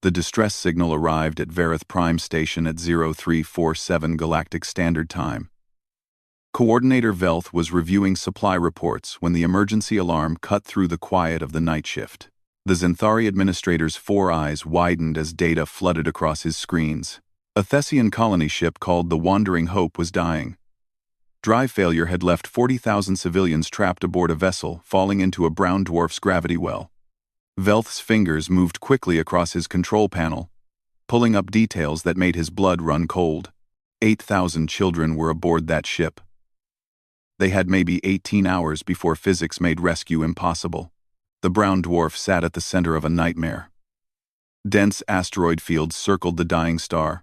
The distress signal arrived at Varith Prime Station at 0347 Galactic Standard Time. Coordinator Velth was reviewing supply reports when the emergency alarm cut through the quiet of the night shift. The Xanthari administrator's 4 eyes widened as data flooded across his screens. A Thessian colony ship called the Wandering Hope was dying. Drive failure had left 40,000 civilians trapped aboard a vessel, falling into a brown dwarf's gravity well. Velth's fingers moved quickly across his control panel, pulling up details that made his blood run cold. 8,000 children were aboard that ship. They had maybe 18 hours before physics made rescue impossible. The brown dwarf sat at the center of a nightmare. Dense asteroid fields circled the dying star,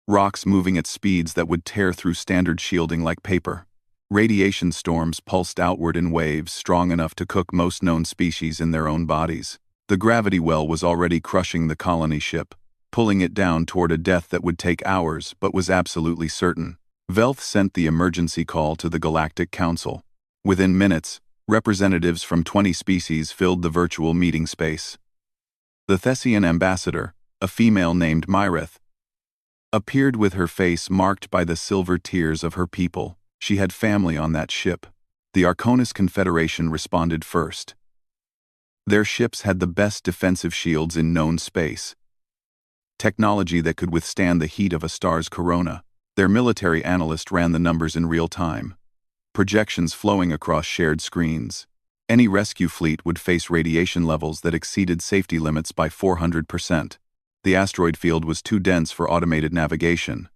rocks moving at speeds that would tear through standard shielding like paper. Radiation storms pulsed outward in waves strong enough to cook most known species in their own bodies. The gravity well was already crushing the colony ship, pulling it down toward a death that would take hours but was absolutely certain. Velth sent the emergency call to the Galactic Council. Within minutes, representatives from 20 species filled the virtual meeting space. The Thessian ambassador, a female named Myrith, appeared with her face marked by the silver tears of her people. She had family on that ship. The Arconis Confederation responded first. Their ships had the best defensive shields in known space, technology that could withstand the heat of a star's corona. Their military analyst ran the numbers in real time, projections flowing across shared screens. Any rescue fleet would face radiation levels that exceeded safety limits by 400%. The asteroid field was too dense for automated navigation.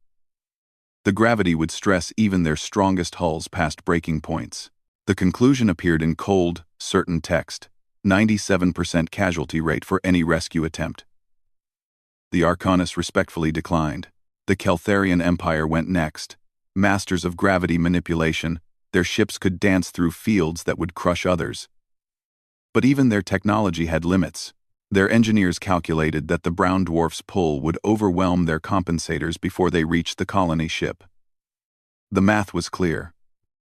The gravity would stress even their strongest hulls past breaking points. The conclusion appeared in cold, certain text: 97% casualty rate for any rescue attempt. The Arconis respectfully declined. The Keltharian Empire went next. Masters of gravity manipulation, their ships could dance through fields that would crush others. But even their technology had limits. Their engineers calculated that the brown dwarf's pull would overwhelm their compensators before they reached the colony ship. The math was clear.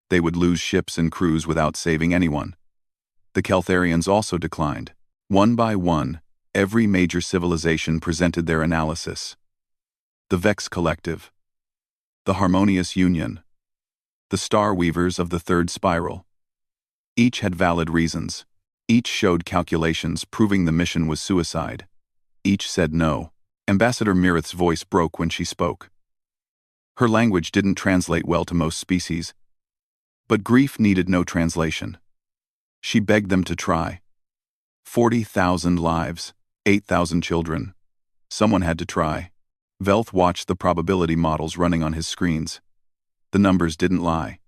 They would lose ships and crews without saving anyone. The Keltharians also declined. One by one, every major civilization presented their analysis. The Vex Collective, the Harmonious Union, the Star Weavers of the Third Spiral. Each had valid reasons. Each showed calculations proving the mission was suicide. Each said no. Ambassador Myrith's voice broke when she spoke. Her language didn't translate well to most species, but grief needed no translation. She begged them to try. 40,000 lives, 8,000 children. Someone had to try. Velth watched the probability models running on his screens. The numbers didn't lie.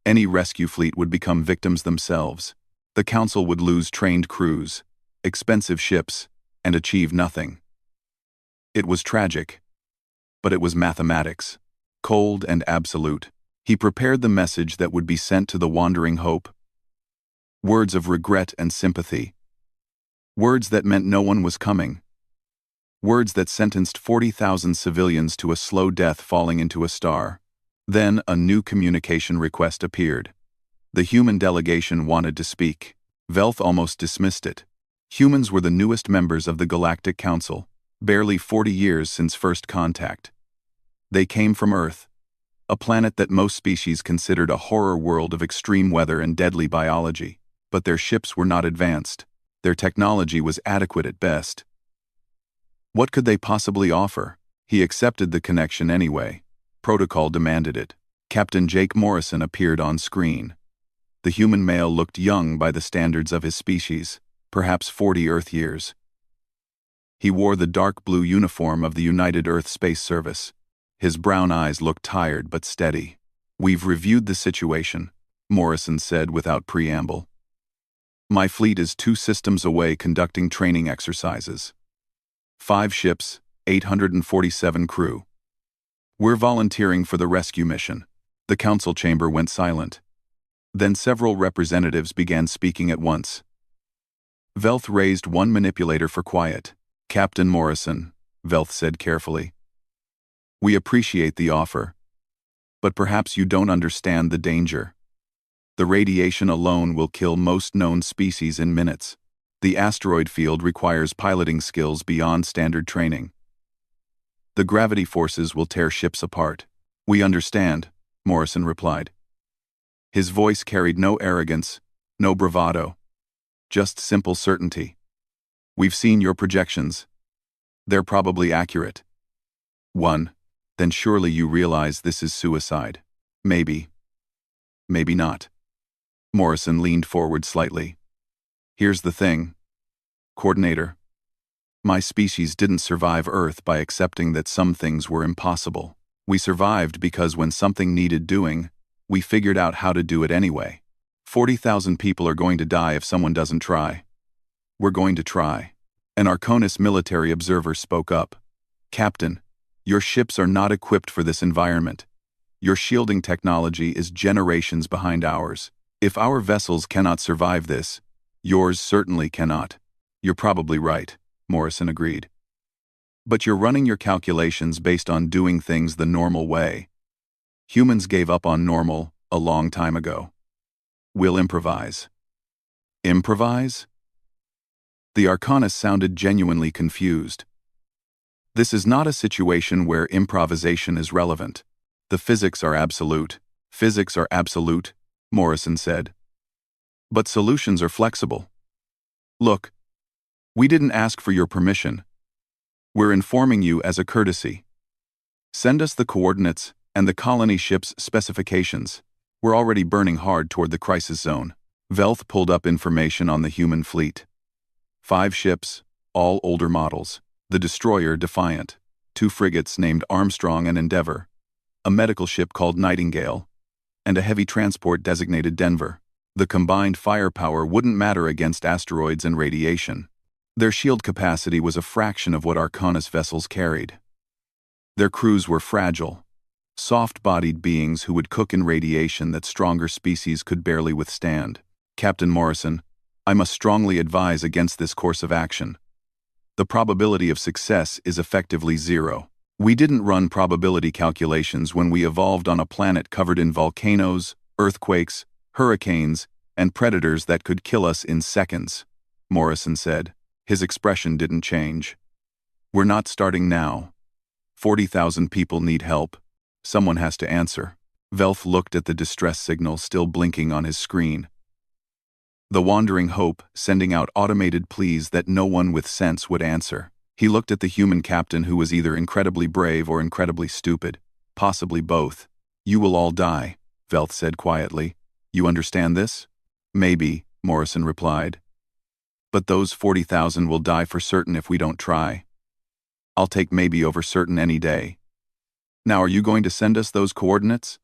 Any rescue fleet would become victims themselves. The Council would lose trained crews, expensive ships, and achieve nothing. It was tragic, but it was mathematics, cold and absolute. He prepared the message that would be sent to the Wandering Hope. Words of regret and sympathy. Words that meant no one was coming. Words that sentenced 40,000 civilians to a slow death falling into a star. Then a new communication request appeared. The human delegation wanted to speak. Velth almost dismissed it. Humans were the newest members of the Galactic Council, barely 40 years since first contact. They came from Earth, a planet that most species considered a horror world of extreme weather and deadly biology. But their ships were not advanced. Their technology was adequate at best. What could they possibly offer? He accepted the connection anyway. Protocol demanded it. Captain Jake Morrison appeared on screen. The human male looked young by the standards of his species, perhaps 40 Earth years. He wore the dark blue uniform of the United Earth Space Service. His brown eyes looked tired but steady. "We've reviewed the situation," Morrison said without preamble. "My fleet is 2 systems away conducting training exercises. 5 ships, 847 crew. We're volunteering for the rescue mission." The council chamber went silent. Then several representatives began speaking at once. Velth raised one manipulator for quiet. "Captain Morrison," Velth said carefully, "we appreciate the offer, but perhaps you don't understand the danger. The radiation alone will kill most known species in minutes. The asteroid field requires piloting skills beyond standard training. The gravity forces will tear ships apart. We understand, Morrison replied. His voice carried no arrogance, no bravado, just simple certainty. We've seen your projections. They're probably accurate. 1. Then surely you realize this is suicide. Maybe. Maybe not. Morrison leaned forward slightly. Here's the thing, Coordinator. My species didn't survive Earth by accepting that some things were impossible. We survived because when something needed doing, we figured out how to do it anyway. 40,000 people are going to die if someone doesn't try. We're going to try. An Arconis military observer spoke up. Captain, your ships are not equipped for this environment. Your shielding technology is generations behind ours. If our vessels cannot survive this, yours certainly cannot. You're probably right, Morrison agreed. But you're running your calculations based on doing things the normal way. Humans gave up on normal a long time ago. We'll improvise. Improvise? The Arcanist sounded genuinely confused. This is not a situation where improvisation is relevant. The physics are absolute. Physics are absolute, Morrison said. But solutions are flexible. Look, we didn't ask for your permission. We're informing you as a courtesy. Send us the coordinates and the colony ship's specifications. We're already burning hard toward the crisis zone. Velth pulled up information on the human fleet. 5 ships, all older models. The destroyer Defiant, 2 frigates named Armstrong and Endeavour, a medical ship called Nightingale, and a heavy transport designated Denver. The combined firepower wouldn't matter against asteroids and radiation. Their shield capacity was a fraction of what Arcanus vessels carried. Their crews were fragile, soft-bodied beings who would cook in radiation that stronger species could barely withstand. Captain Morrison, I must strongly advise against this course of action. The probability of success is effectively 0. We didn't run probability calculations when we evolved on a planet covered in volcanoes, earthquakes, hurricanes, and predators that could kill us in seconds, Morrison said. His expression didn't change. We're not starting now. 40,000 people need help. Someone has to answer. Velth looked at the distress signal still blinking on his screen. The Wandering Hope sending out automated pleas that no one with sense would answer. He looked at the human captain who was either incredibly brave or incredibly stupid, possibly both. You will all die, Velth said quietly. You understand this? Maybe, Morrison replied. But those 40,000 will die for certain if we don't try. I'll take maybe over certain any day. Now are you going to send us those coordinates?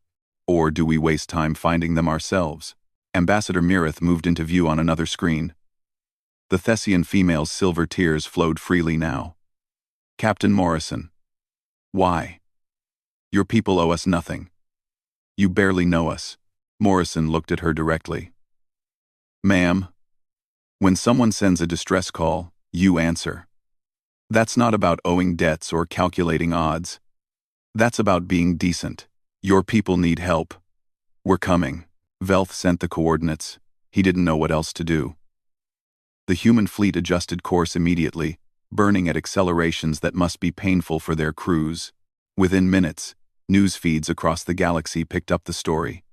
Or do we waste time finding them ourselves? Ambassador Mirith moved into view on another screen. The Thessian female's silver tears flowed freely now. Captain Morrison. Why? Your people owe us nothing. You barely know us. Morrison looked at her directly. Ma'am, when someone sends a distress call, you answer. That's not about owing debts or calculating odds. That's about being decent. Your people need help. We're coming. Velth sent the coordinates. He didn't know what else to do. The human fleet adjusted course immediately, burning at accelerations that must be painful for their crews. Within minutes, news feeds across the galaxy picked up the story.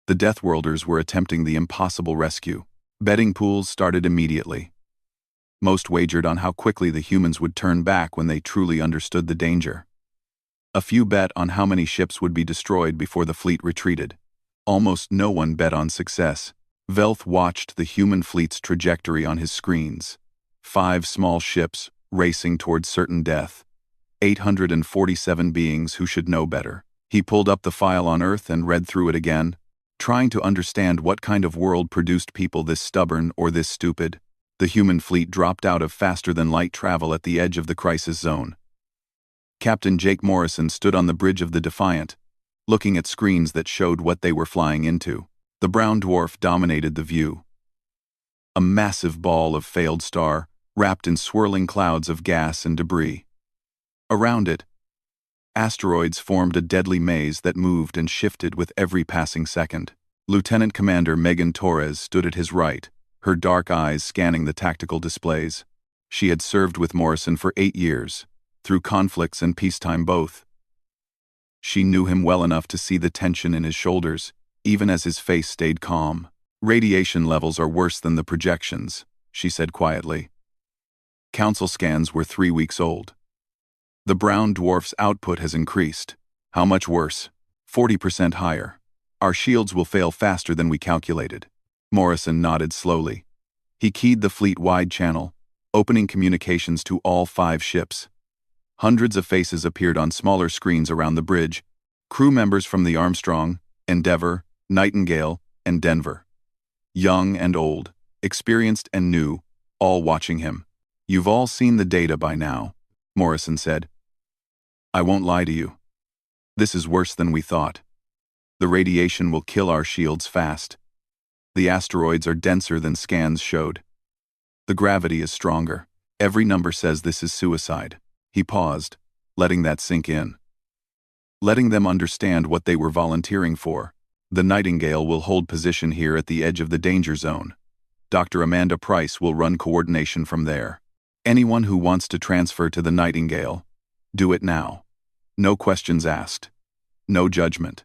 The Deathworlders were attempting the impossible rescue. Betting pools started immediately. Most wagered on how quickly the humans would turn back when they truly understood the danger. A few bet on how many ships would be destroyed before the fleet retreated. Almost no one bet on success. Velth watched the human fleet's trajectory on his screens. 5 small ships racing towards certain death. 847 beings who should know better. He pulled up the file on Earth and read through it again, trying to understand what kind of world produced people this stubborn or this stupid. The human fleet dropped out of faster-than-light travel at the edge of the crisis zone. Captain Jake Morrison stood on the bridge of the Defiant, looking at screens that showed what they were flying into. The brown dwarf dominated the view. A massive ball of failed star, wrapped in swirling clouds of gas and debris. Around it, asteroids formed a deadly maze that moved and shifted with every passing second. Lieutenant Commander Megan Torres stood at his right, her dark eyes scanning the tactical displays. She had served with Morrison for 8 years, through conflicts and peacetime both. She knew him well enough to see the tension in his shoulders, even as his face stayed calm. "Radiation levels are worse than the projections," she said quietly. Council scans were 3 weeks old. "The brown dwarf's output has increased." "How much worse?" 40% higher. "Our shields will fail faster than we calculated." Morrison nodded slowly. He keyed the fleet-wide channel, opening communications to all 5 ships. Hundreds of faces appeared on smaller screens around the bridge, crew members from the Armstrong, Endeavour, Nightingale, and Denver. Young and old, experienced and new, all watching him. "You've all seen the data by now," Morrison said. "I won't lie to you. This is worse than we thought. The radiation will kill our shields fast. The asteroids are denser than scans showed. The gravity is stronger. Every number says this is suicide." He paused, letting that sink in. Letting them understand what they were volunteering for. "The Nightingale will hold position here at the edge of the danger zone. Dr. Amanda Price will run coordination from there. Anyone who wants to transfer to the Nightingale, do it now. No questions asked. No judgment.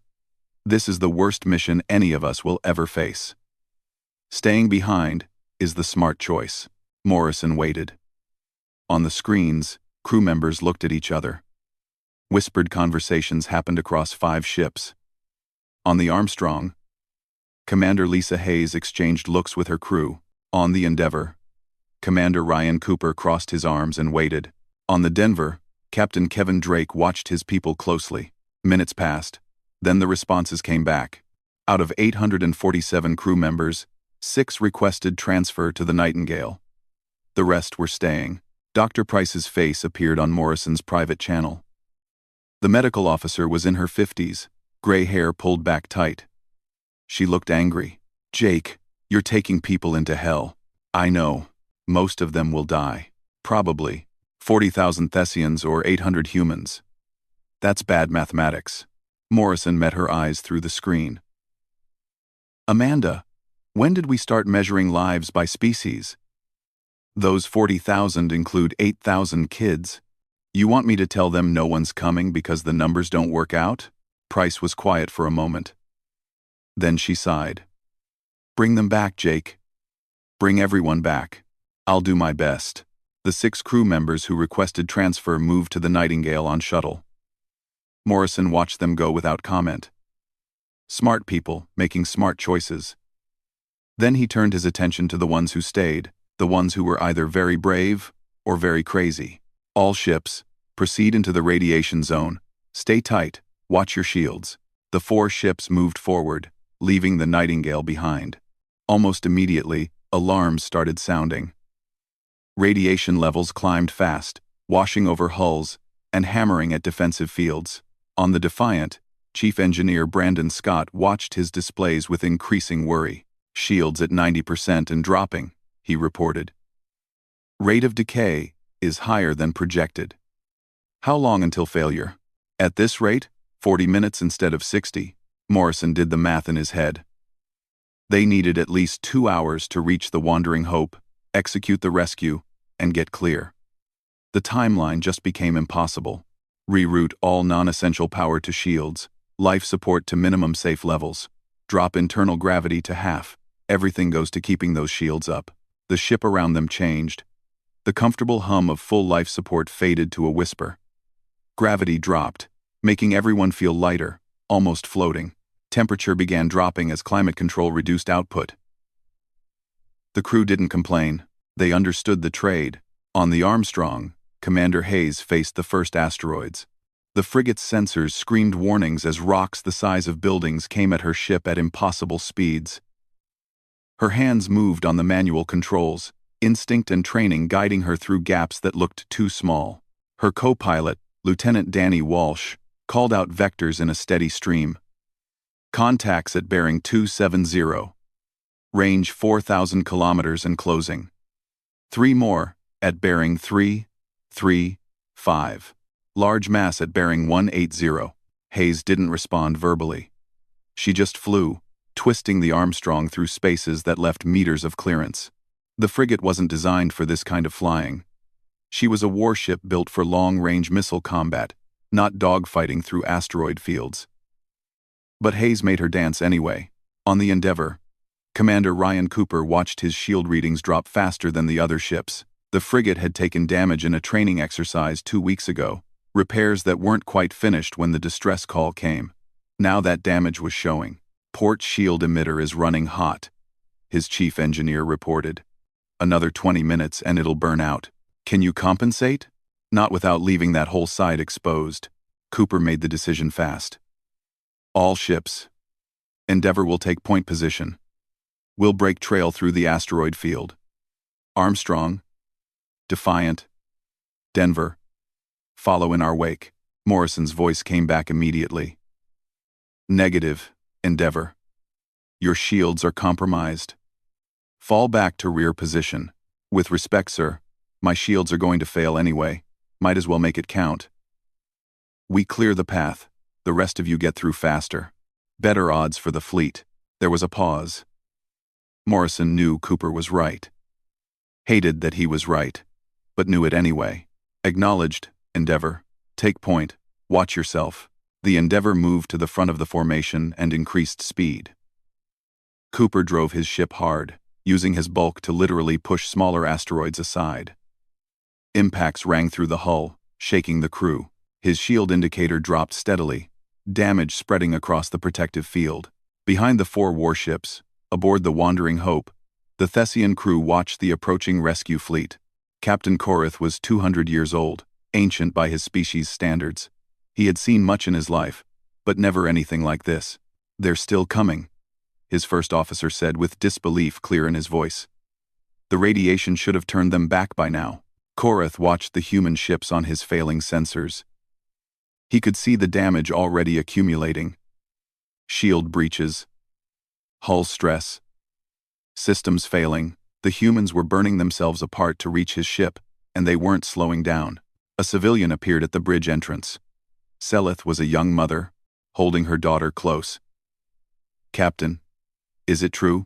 This is the worst mission any of us will ever face. Staying behind is the smart choice." Morrison waited. On the screens, crew members looked at each other. Whispered conversations happened across 5 ships. On the Armstrong, Commander Lisa Hayes exchanged looks with her crew. On the Endeavour, Commander Ryan Cooper crossed his arms and waited. On the Denver, Captain Kevin Drake watched his people closely. Minutes passed. Then the responses came back. Out of 847 crew members, 6 requested transfer to the Nightingale. The rest were staying. Dr. Price's face appeared on Morrison's private channel. The medical officer was in her 50s, gray hair pulled back tight. She looked angry. "Jake, you're taking people into hell. I know. Most of them will die. Probably 40,000 Thessians or 800 humans. That's bad mathematics." Morrison met her eyes through the screen. "Amanda, when did we start measuring lives by species? Those 40,000 include 8,000 kids. You want me to tell them no one's coming because the numbers don't work out?" Price was quiet for a moment. Then she sighed. "Bring them back, Jake. Bring everyone back. I'll do my best." The 6 crew members who requested transfer moved to the Nightingale on shuttle. Morrison watched them go without comment. Smart people, making smart choices. Then he turned his attention to the ones who stayed, the ones who were either very brave or very crazy. "All ships, proceed into the radiation zone. Stay tight, watch your shields." The 4 ships moved forward, leaving the Nightingale behind. Almost immediately, alarms started sounding. Radiation levels climbed fast, washing over hulls and hammering at defensive fields. On the Defiant, Chief Engineer Brandon Scott watched his displays with increasing worry. "Shields at 90% and dropping," he reported. "Rate of decay is higher than projected." "How long until failure?" "At this rate, 40 minutes instead of 60. Morrison did the math in his head. They needed at least 2 hours to reach the Wandering Hope, execute the rescue, and get clear. The timeline just became impossible. Reroute all non-essential power to shields, life support to minimum safe levels, drop internal gravity to half. Everything goes to keeping those shields up. The ship around them changed. The comfortable hum of full life support faded to a whisper. Gravity dropped, making everyone feel lighter, almost floating. Temperature began dropping as climate control reduced output. The crew didn't complain. They understood the trade. On the Armstrong, Commander Hayes faced the first asteroids. The frigate's sensors screamed warnings as rocks the size of buildings came at her ship at impossible speeds. Her hands moved on the manual controls, instinct and training guiding her through gaps that looked too small. Her co-pilot, Lieutenant Danny Walsh, called out vectors in a steady stream. "Contacts at bearing 270. Range 4,000 kilometers and closing. 3 more at bearing 335. Large mass at bearing 180. Hayes didn't respond verbally. She just flew, twisting the Armstrong through spaces that left meters of clearance. The frigate wasn't designed for this kind of flying. She was a warship built for long-range missile combat, not dogfighting through asteroid fields. But Hayes made her dance anyway. On the Endeavour, Commander Ryan Cooper watched his shield readings drop faster than the other ships. The frigate had taken damage in a training exercise 2 weeks ago, repairs that weren't quite finished when the distress call came. Now that damage was showing. Port shield emitter is running hot, his chief engineer reported. Another 20 minutes and it'll burn out. Can you compensate? Not without leaving that whole side exposed. Cooper made the decision fast. All ships. Endeavour will take point position. We'll break trail through the asteroid field. Armstrong, Defiant, Denver, follow in our wake. Morrison's voice came back immediately. Negative, Endeavour. Your shields are compromised. Fall back to rear position. With respect, sir, my shields are going to fail anyway. Might as well make it count. We clear the path. The rest of you get through faster. Better odds for the fleet. There was a pause. Morrison knew Cooper was right. Hated that he was right, but knew it anyway. Acknowledged, Endeavour. Take point. Watch yourself. The Endeavour moved to the front of the formation and increased speed. Cooper drove his ship hard, using his bulk to literally push smaller asteroids aside. Impacts rang through the hull, shaking the crew. His shield indicator dropped steadily, damage spreading across the protective field. Behind the 4 warships, aboard the Wandering Hope, the Thessian crew watched the approaching rescue fleet. Captain Korath was 200 years old, ancient by his species' standards. He had seen much in his life, but never anything like this. They're still coming, his first officer said with disbelief clear in his voice. The radiation should have turned them back by now. Korath watched the human ships on his failing sensors. He could see the damage already accumulating. Shield breaches. Hull stress. Systems failing. The humans were burning themselves apart to reach his ship, and they weren't slowing down. A civilian appeared at the bridge entrance. Seleth was a young mother, holding her daughter close. Captain, is it true?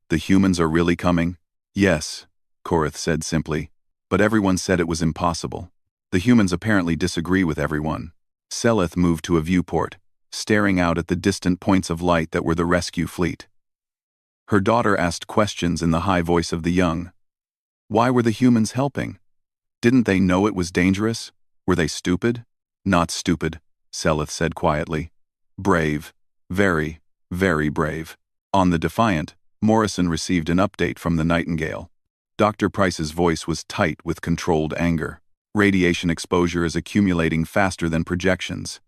The humans are really coming? Yes, Korath said simply, but everyone said it was impossible. The humans apparently disagree with everyone. Seleth moved to a viewport, staring out at the distant points of light that were the rescue fleet. Her daughter asked questions in the high voice of the young. Why were the humans helping? Didn't they know it was dangerous? Were they stupid? Not stupid, Seleth said quietly. Brave. Very, very brave. On the Defiant, Morrison received an update from the Nightingale. Dr. Price's voice was tight with controlled anger. Radiation exposure is accumulating faster than projections.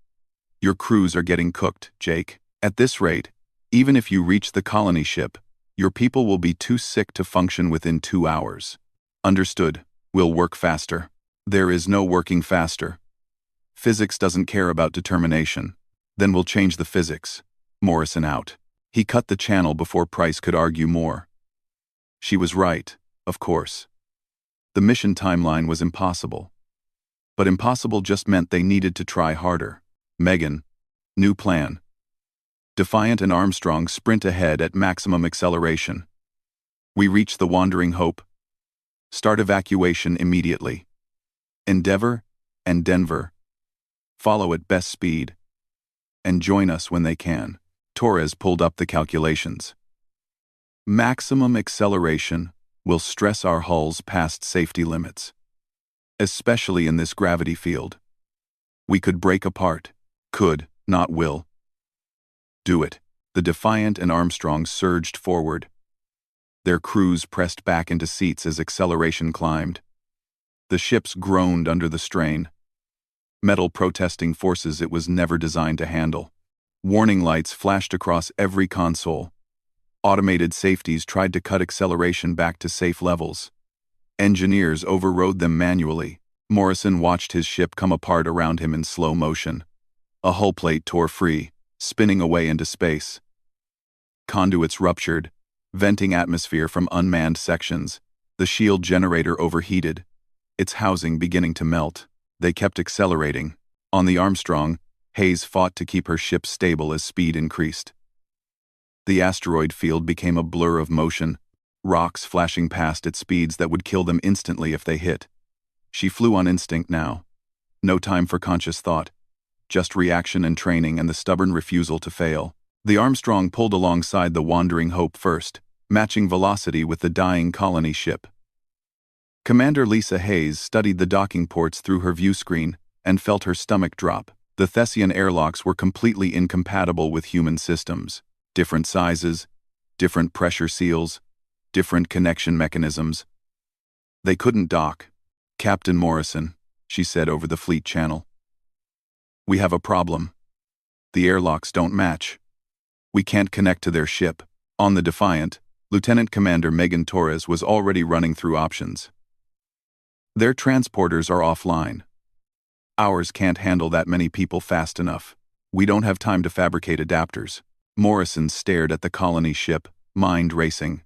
Your crews are getting cooked, Jake. At this rate, even if you reach the colony ship, your people will be too sick to function within 2 hours. Understood. We'll work faster. There is no working faster. Physics doesn't care about determination. Then we'll change the physics. Morrison out. He cut the channel before Price could argue more. She was right, of course. The mission timeline was impossible. But impossible just meant they needed to try harder. Megan. New plan. Defiant and Armstrong sprint ahead at maximum acceleration. We reach the Wandering Hope. Start evacuation immediately. Endeavour and Denver. Follow at best speed. And join us when they can. Torres pulled up the calculations. Maximum acceleration will stress our hulls past safety limits. Especially in this gravity field. We could break apart. Could, not will. Do it. The Defiant and Armstrong surged forward. Their crews pressed back into seats as acceleration climbed. The ships groaned under the strain. Metal protesting forces it was never designed to handle. Warning lights flashed across every console. Automated safeties tried to cut acceleration back to safe levels. Engineers overrode them manually. Morrison watched his ship come apart around him in slow motion. A hull plate tore free, spinning away into space. Conduits ruptured, venting atmosphere from unmanned sections. The shield generator overheated, its housing beginning to melt. They kept accelerating. On the Armstrong, Hayes fought to keep her ship stable as speed increased. The asteroid field became a blur of motion, rocks flashing past at speeds that would kill them instantly if they hit. She flew on instinct now. No time for conscious thought. Just reaction and training and the stubborn refusal to fail. The Armstrong pulled alongside the Wandering Hope first, matching velocity with the dying colony ship. Commander Lisa Hayes studied the docking ports through her view screen and felt her stomach drop. The Thessian airlocks were completely incompatible with human systems. Different sizes, different pressure seals, different connection mechanisms. They couldn't dock. "Captain Morrison," she said over the fleet channel. "We have a problem. The airlocks don't match. We can't connect to their ship." On the Defiant, Lieutenant Commander Megan Torres was already running through options. "Their transporters are offline. Ours can't handle that many people fast enough. We don't have time to fabricate adapters." Morrison stared at the colony ship, mind racing.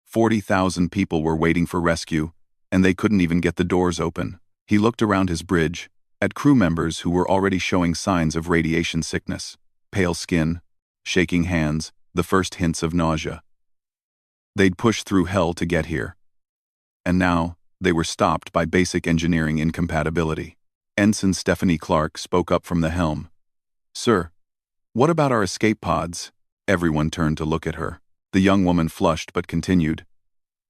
40,000 people were waiting for rescue, and they couldn't even get the doors open. He looked around his bridge, at crew members who were already showing signs of radiation sickness. Pale skin, shaking hands, the first hints of nausea. They'd pushed through hell to get here. And now, they were stopped by basic engineering incompatibility. Ensign Stephanie Clark spoke up from the helm. "Sir, what about our escape pods?" Everyone turned to look at her. The young woman flushed but continued.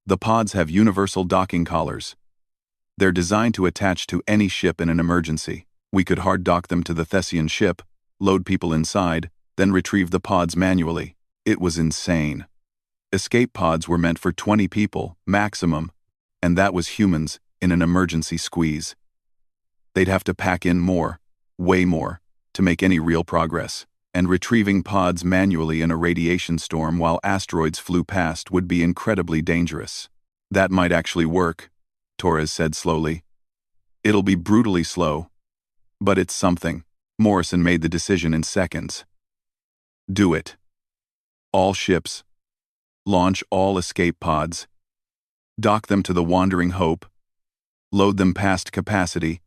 "The pods have universal docking collars. They're designed to attach to any ship in an emergency. We could hard dock them to the Thessian ship, load people inside, then retrieve the pods manually." It was insane. Escape pods were meant for 20 people, maximum, and that was humans in an emergency squeeze. They'd have to pack in more, way more, to make any real progress, and retrieving pods manually in a radiation storm while asteroids flew past would be incredibly dangerous. "That might actually work," Torres said slowly. "It'll be brutally slow, but it's something." Morrison made the decision in seconds. "Do it. All ships. Launch all escape pods. Dock them to the Wandering Hope. Load them past capacity.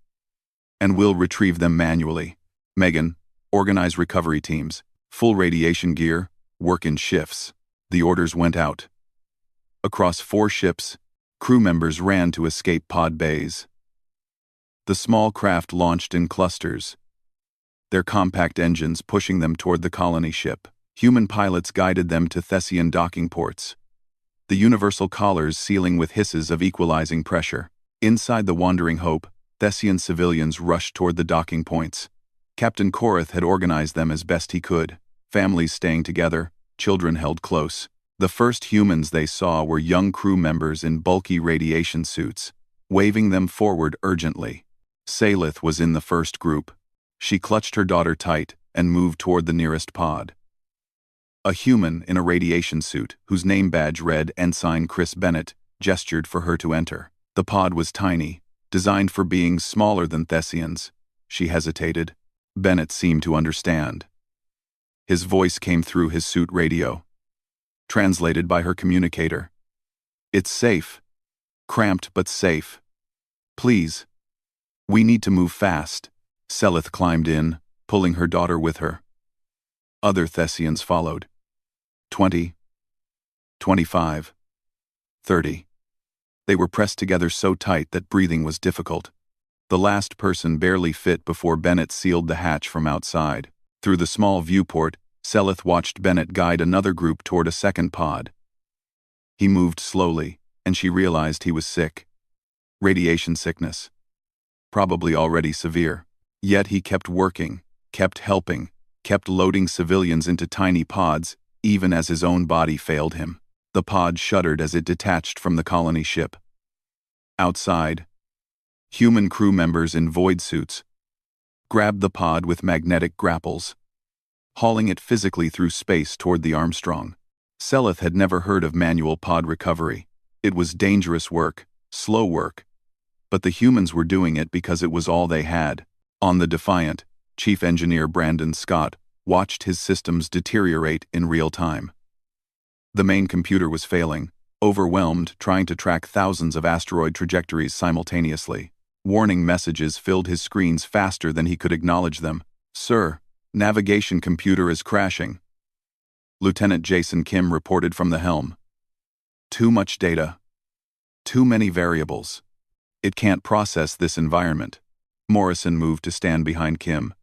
And we'll retrieve them manually. Megan, organize recovery teams. Full radiation gear, work in shifts." The orders went out. Across 4 ships, crew members ran to escape pod bays. The small craft launched in clusters, their compact engines pushing them toward the colony ship. Human pilots guided them to Thessian docking ports, the universal collars sealing with hisses of equalizing pressure. Inside the Wandering Hope, Thessian civilians rushed toward the docking points. Captain Korath had organized them as best he could, families staying together, children held close. The first humans they saw were young crew members in bulky radiation suits, waving them forward urgently. Salith was in the first group. She clutched her daughter tight and moved toward the nearest pod. A human in a radiation suit, whose name badge read Ensign Chris Bennett, gestured for her to enter. The pod was tiny, designed for beings smaller than Thessians. She hesitated. Bennett seemed to understand. His voice came through his suit radio, translated by her communicator. "It's safe. Cramped but safe. Please. We need to move fast." Selith climbed in, pulling her daughter with her. Other Thessians followed. 20, 25, 30. They were pressed together so tight that breathing was difficult. The last person barely fit before Bennett sealed the hatch from outside. Through the small viewport, Selith watched Bennett guide another group toward a second pod. He moved slowly, and she realized he was sick. Radiation sickness. Probably already severe. Yet he kept working, kept helping, kept loading civilians into tiny pods, even as his own body failed him. The pod shuddered as it detached from the colony ship. Outside, human crew members in void suits grabbed the pod with magnetic grapples, hauling it physically through space toward the Armstrong. Selith had never heard of manual pod recovery. It was dangerous work, slow work, but the humans were doing it because it was all they had. On the Defiant, Chief Engineer Brandon Scott watched his systems deteriorate in real time. The main computer was failing, overwhelmed trying to track thousands of asteroid trajectories simultaneously. Warning messages filled his screens faster than he could acknowledge them. "Sir, navigation computer is crashing." Lieutenant Jason Kim reported from the helm. Too much data. Too many variables. It can't process this environment. Morrison moved to stand behind Kim.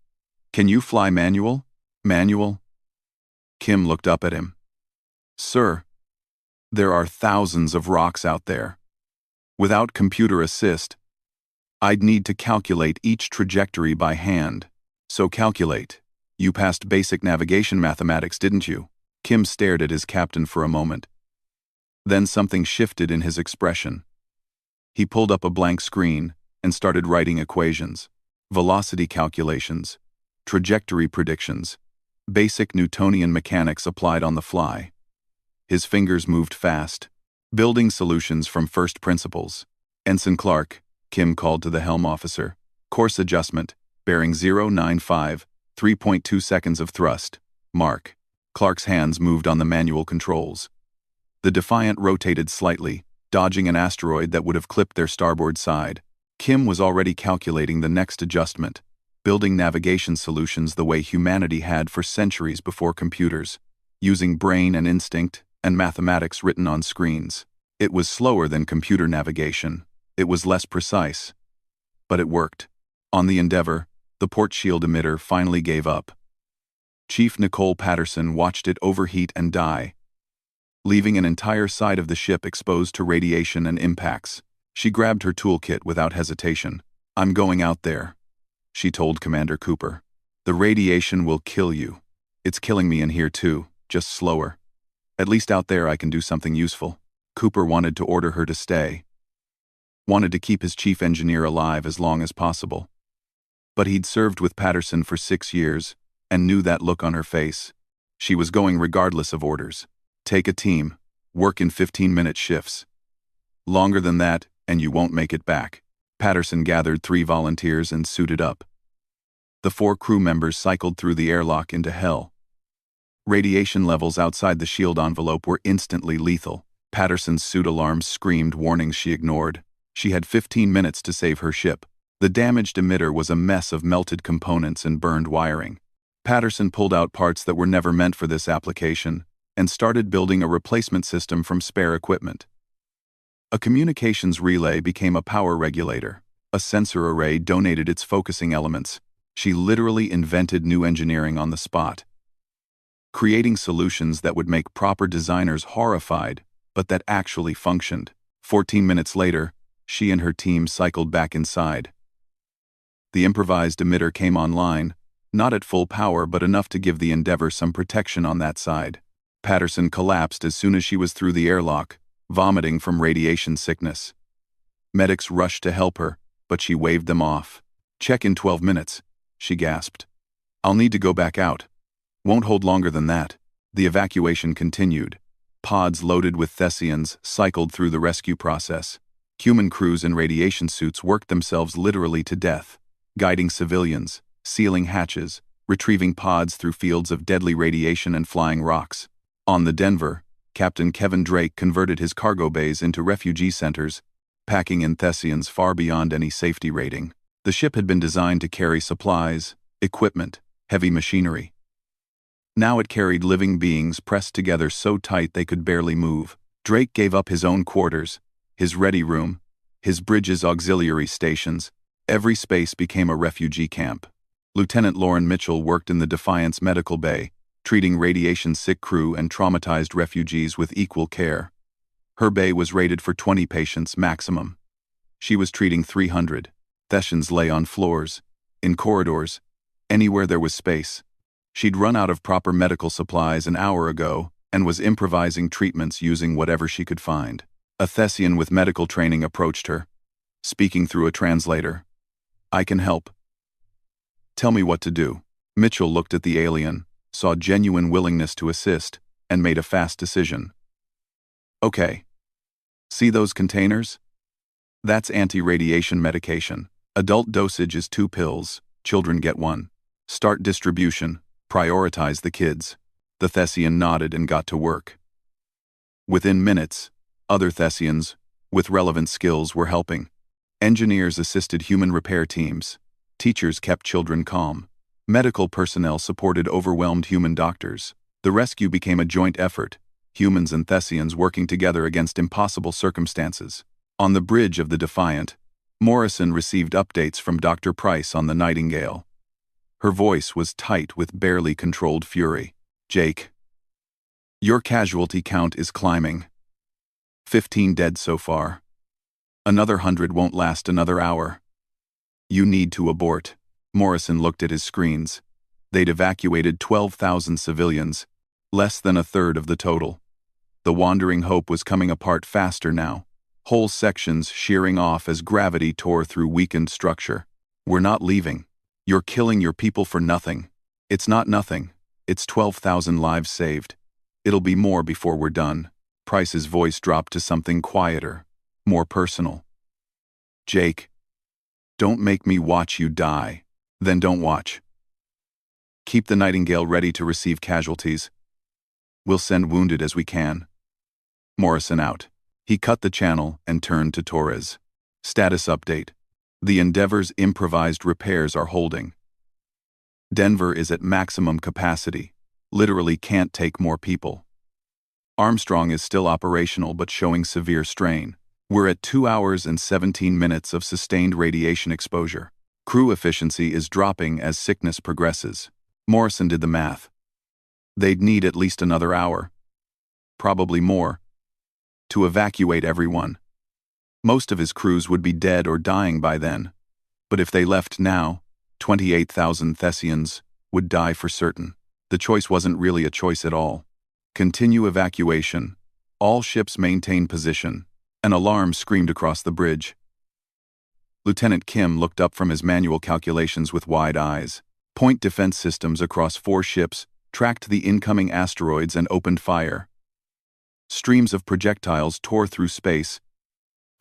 Can you fly manual? Manual? Kim looked up at him. Sir, there are thousands of rocks out there. Without computer assist, I'd need to calculate each trajectory by hand. So calculate. You passed basic navigation mathematics, didn't you? Kim stared at his captain for a moment. Then something shifted in his expression. He pulled up a blank screen and started writing equations, velocity calculations, trajectory predictions, basic Newtonian mechanics applied on the fly. His fingers moved fast, building solutions from first principles. Ensign Clark, Kim called to the helm officer. Course adjustment, bearing 095, 3.2 seconds of thrust. Mark. Clark's hands moved on the manual controls. The Defiant rotated slightly, dodging an asteroid that would have clipped their starboard side. Kim was already calculating the next adjustment, building navigation solutions the way humanity had for centuries before computers, using brain and instinct and mathematics written on screens. It was slower than computer navigation. It was less precise. But it worked. On the Endeavour, the port shield emitter finally gave up. Chief Nicole Patterson watched it overheat and die, leaving an entire side of the ship exposed to radiation and impacts. She grabbed her toolkit without hesitation. I'm going out there, she told Commander Cooper. The radiation will kill you. It's killing me in here too, just slower. At least out there I can do something useful. Cooper wanted to order her to stay. Wanted to keep his chief engineer alive as long as possible. But he'd served with Patterson for 6 years, and knew that look on her face. She was going regardless of orders. Take a team, work in 15-minute shifts. Longer than that, and you won't make it back. Patterson gathered 3 volunteers and suited up. The 4 crew members cycled through the airlock into hell. Radiation levels outside the shield envelope were instantly lethal. Patterson's suit alarms screamed warnings she ignored. She had 15 minutes to save her ship. The damaged emitter was a mess of melted components and burned wiring. Patterson pulled out parts that were never meant for this application and started building a replacement system from spare equipment. A communications relay became a power regulator. A sensor array donated its focusing elements. She literally invented new engineering on the spot, creating solutions that would make proper designers horrified, but that actually functioned. 14 minutes later, she and her team cycled back inside. The improvised emitter came online, not at full power but enough to give the Endeavour some protection on that side. Patterson collapsed as soon as she was through the airlock, vomiting from radiation sickness. Medics rushed to help her, but she waved them off. Check in 12 minutes, she gasped. I'll need to go back out. Won't hold longer than that. The evacuation continued. Pods loaded with Thessians cycled through the rescue process. Human crews in radiation suits worked themselves literally to death, guiding civilians, sealing hatches, retrieving pods through fields of deadly radiation and flying rocks. On the Denver, Captain Kevin Drake converted his cargo bays into refugee centers, packing in Thessians far beyond any safety rating. The ship had been designed to carry supplies, equipment, heavy machinery. Now it carried living beings pressed together so tight they could barely move. Drake gave up his own quarters, his ready room, his bridge's auxiliary stations. Every space became a refugee camp. Lieutenant Lauren Mitchell worked in the Defiance medical bay, treating radiation-sick crew and traumatized refugees with equal care. Her bay was rated for 20 patients maximum. She was treating 300. Thessians lay on floors, in corridors, anywhere there was space. She'd run out of proper medical supplies an hour ago and was improvising treatments using whatever she could find. A Thessian with medical training approached her, speaking through a translator. I can help. Tell me what to do. Mitchell looked at the alien, saw genuine willingness to assist, and made a fast decision. Okay. See those containers? That's anti-radiation medication. Adult dosage is 2 pills, children get 1. Start distribution, prioritize the kids. The Thessian nodded and got to work. Within minutes, other Thessians, with relevant skills, were helping. Engineers assisted human repair teams. Teachers kept children calm. Medical personnel supported overwhelmed human doctors. The The rescue became a joint effort, humans and Thessians working together against impossible circumstances. On the bridge of the Defiant, Morrison received updates from Dr. Price on the Nightingale. Her voice was tight with barely controlled fury. "Jake, your casualty count is climbing. 15 dead so far. Another 100 won't last another hour. You need to abort." Morrison looked at his screens. They'd evacuated 12,000 civilians, less than a third of the total. The Wandering Hope was coming apart faster now, whole sections shearing off as gravity tore through weakened structure. "We're not leaving. You're killing your people for nothing." "It's not nothing. It's 12,000 lives saved. It'll be more before we're done." Price's voice dropped to something quieter, more personal. "Jake, don't make me watch you die." "Then don't watch. Keep the Nightingale ready to receive casualties. We'll send wounded as we can." Morrison out. He cut the channel and turned to Torres. "Status update. The Endeavor's improvised repairs are holding. Denver is at maximum capacity. Literally can't take more people. Armstrong is still operational but showing severe strain. We're at 2 hours and 17 minutes of sustained radiation exposure. Crew efficiency is dropping as sickness progresses." Morrison did the math. They'd need at least another hour, probably more, to evacuate everyone. Most of his crews would be dead or dying by then, but if they left now, 28,000 Thessians would die for certain. The choice wasn't really a choice at all. Continue evacuation. All ships maintain position. An alarm screamed across the bridge. Lieutenant Kim looked up from his manual calculations with wide eyes. Point defense systems across 4 ships tracked the incoming asteroids and opened fire. Streams of projectiles tore through space,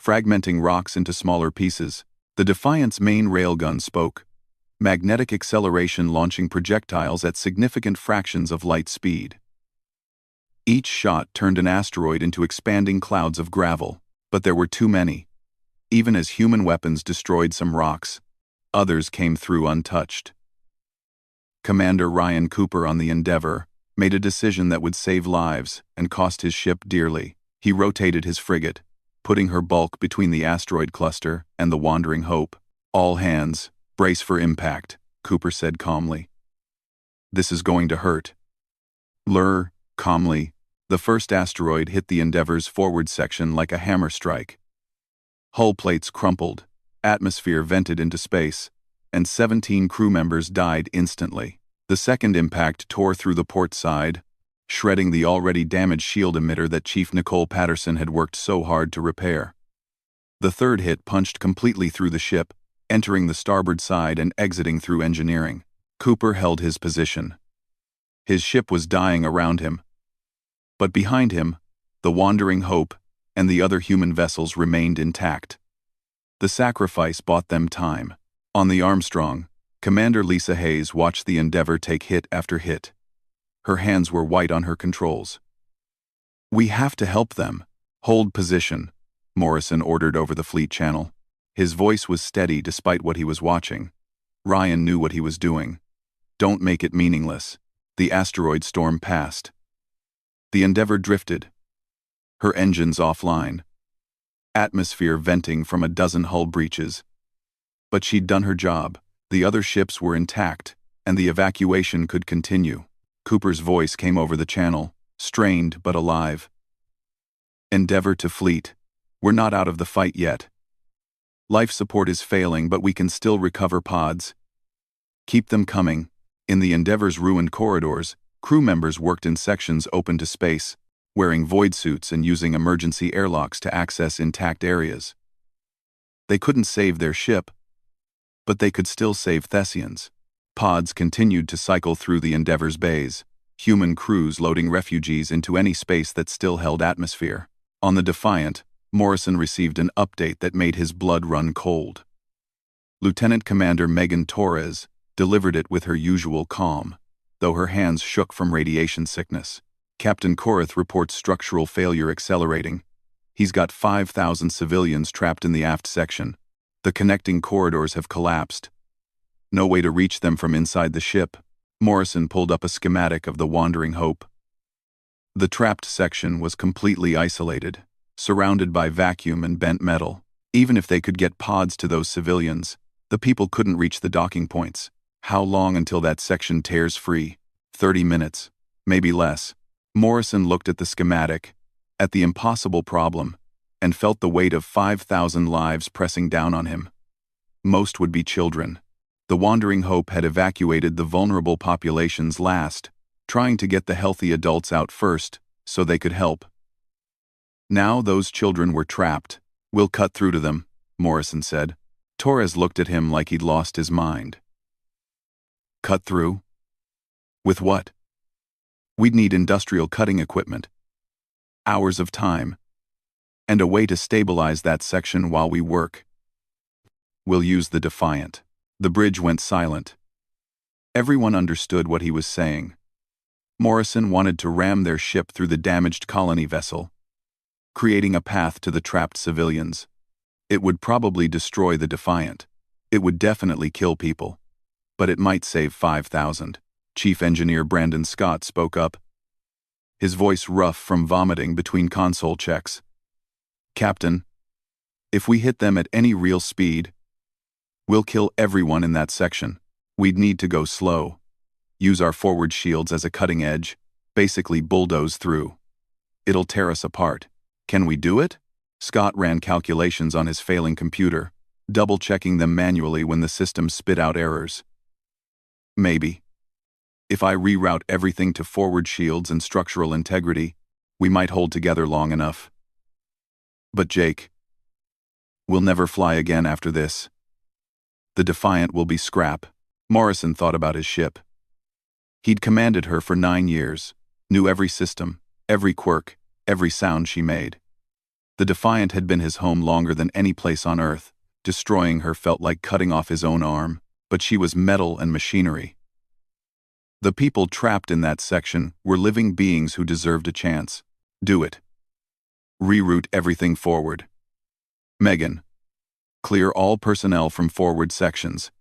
fragmenting rocks into smaller pieces. The Defiant's main railgun spoke, magnetic acceleration launching projectiles at significant fractions of light speed. Each shot turned an asteroid into expanding clouds of gravel, but there were too many. Even as human weapons destroyed some rocks, others came through untouched. Commander Ryan Cooper on the Endeavor made a decision that would save lives and cost his ship dearly. He rotated his frigate, putting her bulk between the asteroid cluster and the Wandering Hope. "All hands, brace for impact," Cooper said calmly. "This is going to hurt." Lur, calmly, the first asteroid hit the Endeavor's forward section like a hammer strike. Hull plates crumpled, atmosphere vented into space, and 17 crew members died instantly. The second impact tore through the port side, shredding the already damaged shield emitter that Chief Nicole Patterson had worked so hard to repair. The third hit punched completely through the ship, entering the starboard side and exiting through engineering. Cooper held his position. His ship was dying around him. But behind him, the Wandering Hope and the other human vessels remained intact. The sacrifice bought them time. On the Armstrong, Commander Lisa Hayes watched the Endeavor take hit after hit. Her hands were white on her controls. "We have to help them. Hold position," Morrison ordered over the fleet channel. His voice was steady despite what he was watching. Ryan knew what he was doing. "Don't make it meaningless." The asteroid storm passed. The Endeavor drifted, her engines offline, atmosphere venting from a dozen hull breaches. But she'd done her job. The other ships were intact, and the evacuation could continue. Cooper's voice came over the channel, strained but alive. "Endeavor to fleet. We're not out of the fight yet. Life support is failing, but we can still recover pods. Keep them coming." In the Endeavor's ruined corridors, crew members worked in sections open to space, wearing void suits and using emergency airlocks to access intact areas. They couldn't save their ship, but they could still save Thessians. Pods continued to cycle through the Endeavor's bays, human crews loading refugees into any space that still held atmosphere. On the Defiant, Morrison received an update that made his blood run cold. Lieutenant Commander Megan Torres delivered it with her usual calm, though her hands shook from radiation sickness. "Captain Korath reports structural failure accelerating. He's got 5,000 civilians trapped in the aft section. The connecting corridors have collapsed. No way to reach them from inside the ship." Morrison pulled up a schematic of the Wandering Hope. The trapped section was completely isolated, surrounded by vacuum and bent metal. Even if they could get pods to those civilians, the people couldn't reach the docking points. How long until that section tears free? 30 minutes, maybe less. Morrison looked at the schematic, at the impossible problem, and felt the weight of 5,000 lives pressing down on him. Most would be children. The Wandering Hope had evacuated the vulnerable populations last, trying to get the healthy adults out first so they could help. Now those children were trapped. "We'll cut through to them," Morrison said. Torres looked at him like he'd lost his mind. "Cut through? With what?" "We'd need industrial cutting equipment. Hours of time. And a way to stabilize that section while we work. We'll use the Defiant." The bridge went silent. Everyone understood what he was saying. Morrison wanted to ram their ship through the damaged colony vessel, creating a path to the trapped civilians. It would probably destroy the Defiant. It would definitely kill people. But it might save 5,000. Chief Engineer Brandon Scott spoke up, his voice rough from vomiting between console checks. "Captain, if we hit them at any real speed, we'll kill everyone in that section. We'd need to go slow. Use our forward shields as a cutting edge, basically bulldoze through. It'll tear us apart. Can we do it?" Scott ran calculations on his failing computer, double-checking them manually when the system spit out errors. "Maybe. If I reroute everything to forward shields and structural integrity, we might hold together long enough. But Jake, we'll never fly again after this. The Defiant will be scrap." Morrison thought about his ship. He'd commanded her for 9 years, knew every system, every quirk, every sound she made. The Defiant had been his home longer than any place on Earth. Destroying her felt like cutting off his own arm, but she was metal and machinery. The people trapped in that section were living beings who deserved a chance. Do it. Reroute everything forward. Megan, clear all personnel from forward sections.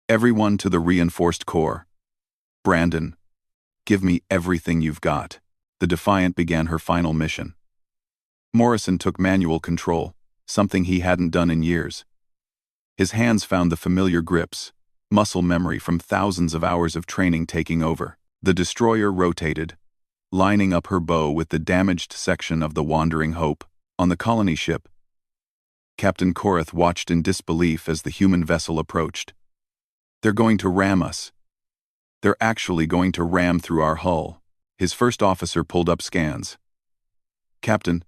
Everyone to the reinforced core. Brandon, give me everything you've got. The Defiant began her final mission. Morrison took manual control, something he hadn't done in years. His hands found the familiar grips, muscle memory from thousands of hours of training taking over. The destroyer rotated, lining up her bow with the damaged section of the Wandering Hope on the colony ship. Captain Korath watched in disbelief as the human vessel approached. "They're going to ram us. They're actually going to ram through our hull." His first officer pulled up scans. "Captain,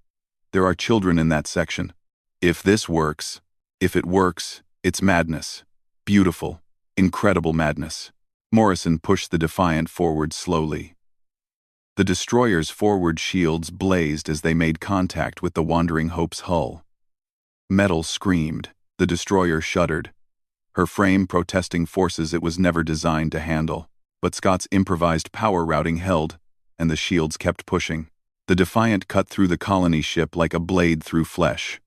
there are children in that section. If this works, if it works, it's madness. Beautiful, incredible madness." Morrison pushed the Defiant forward slowly. The destroyer's forward shields blazed as they made contact with the Wandering Hope's hull. Metal screamed. The destroyer shuddered, her frame protesting forces it was never designed to handle. But Scott's improvised power routing held, and the shields kept pushing. The Defiant cut through the colony ship like a blade through flesh.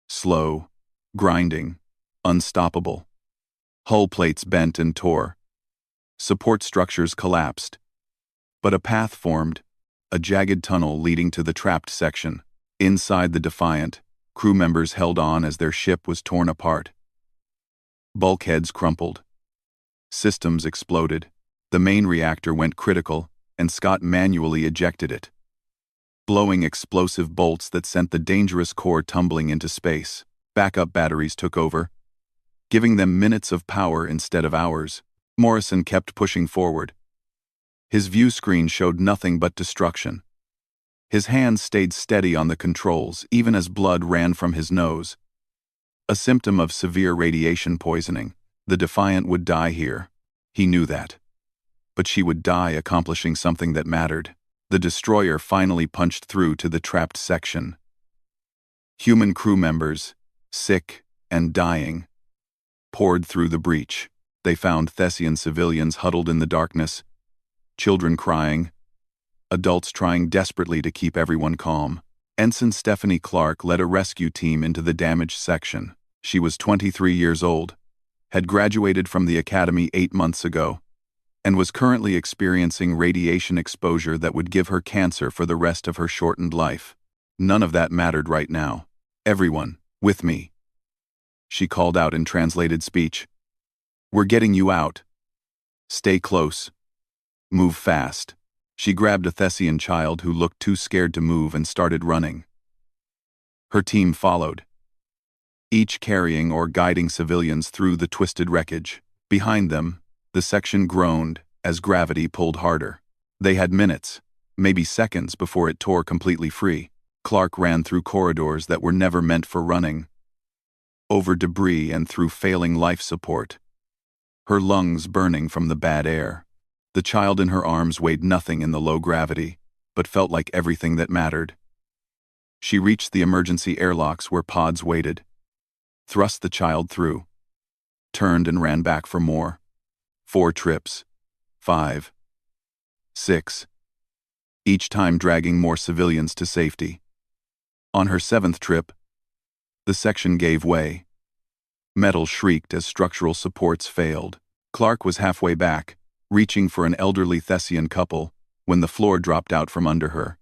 Slow, grinding, unstoppable. Hull plates bent and tore. Support structures collapsed. But a path formed, a jagged tunnel leading to the trapped section. Inside the Defiant, crew members held on as their ship was torn apart. Bulkheads crumpled. Systems exploded. The main reactor went critical, and Scott manually ejected it, blowing explosive bolts that sent the dangerous core tumbling into space. Backup batteries took over, giving them minutes of power instead of hours. Morrison kept pushing forward. His view screen showed nothing but destruction. His hands stayed steady on the controls, even as blood ran from his nose. A symptom of severe radiation poisoning. The Defiant would die here. He knew that. But she would die accomplishing something that mattered. The destroyer finally punched through to the trapped section. Human crew members, sick and dying, poured through the breach. They found Thessian civilians huddled in the darkness, children crying, adults trying desperately to keep everyone calm. Ensign Stephanie Clark led a rescue team into the damaged section. She was 23 years old, had graduated from the academy 8 months ago. and was currently experiencing radiation exposure that would give her cancer for the rest of her shortened life. None of that mattered right now. "Everyone, with me," she called out in translated speech. "We're getting you out. Stay close. Move fast." She grabbed a Thessian child who looked too scared to move and started running. Her team followed, each carrying or guiding civilians through the twisted wreckage. Behind them, the section groaned as gravity pulled harder. They had minutes, maybe seconds, before it tore completely free. Clark ran through corridors that were never meant for running, over debris and through failing life support, her lungs burning from the bad air. The child in her arms weighed nothing in the low gravity, but felt like everything that mattered. She reached the emergency airlocks where pods waited, thrust the child through, turned and ran back for more. 4 trips. 5. 6. Each time dragging more civilians to safety. On her 7th trip, the section gave way. Metal shrieked as structural supports failed. Clark was halfway back, reaching for an elderly Thessian couple, when the floor dropped out from under her.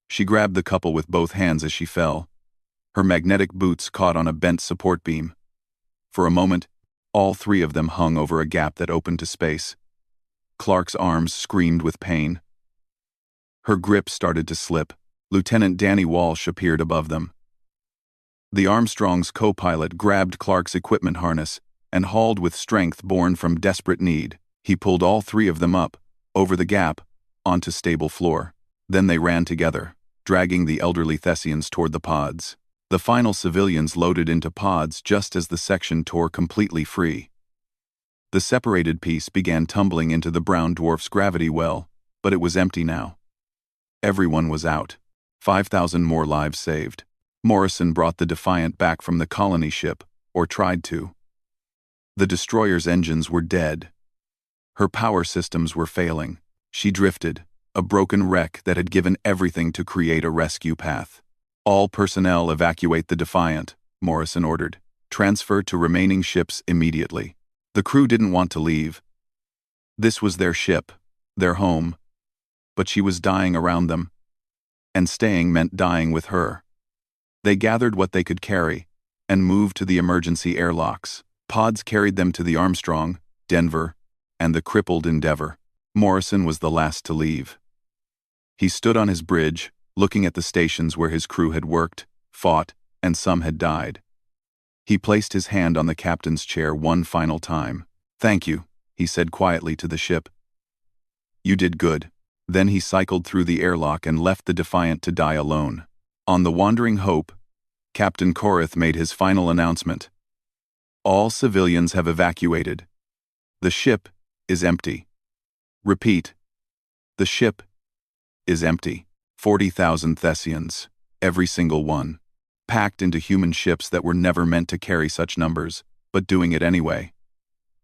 She grabbed the couple with both hands as she fell. Her magnetic boots caught on a bent support beam. For a moment, all 3 of them hung over a gap that opened to space. Clark's arms screamed with pain. Her grip started to slip. Lieutenant Danny Walsh appeared above them. The Armstrong's co-pilot grabbed Clark's equipment harness and hauled with strength born from desperate need. He pulled all 3 of them up, over the gap, onto stable floor. Then they ran together, dragging the elderly Thessians toward the pods. The final civilians loaded into pods just as the section tore completely free. The separated piece began tumbling into the brown dwarf's gravity well, but it was empty now. Everyone was out. 5,000 more lives saved. Morrison brought the Defiant back from the colony ship, or tried to. The destroyer's engines were dead. Her power systems were failing. She drifted, a broken wreck that had given everything to create a rescue path. "All personnel evacuate the Defiant," Morrison ordered. "Transfer to remaining ships immediately." The crew didn't want to leave. This was their ship, their home. But she was dying around them. And staying meant dying with her. They gathered what they could carry and moved to the emergency airlocks. Pods carried them to the Armstrong, Denver, and the crippled Endeavor. Morrison was the last to leave. He stood on his bridge, looking at the stations where his crew had worked, fought, and some had died. He placed his hand on the captain's chair one final time. "Thank you," he said quietly to the ship. "You did good." Then he cycled through the airlock and left the Defiant to die alone. On the Wandering Hope, Captain Korith made his final announcement. "All civilians have evacuated. The ship is empty. Repeat, the ship is empty." 40,000 Thessians, every single one, packed into human ships that were never meant to carry such numbers, but doing it anyway.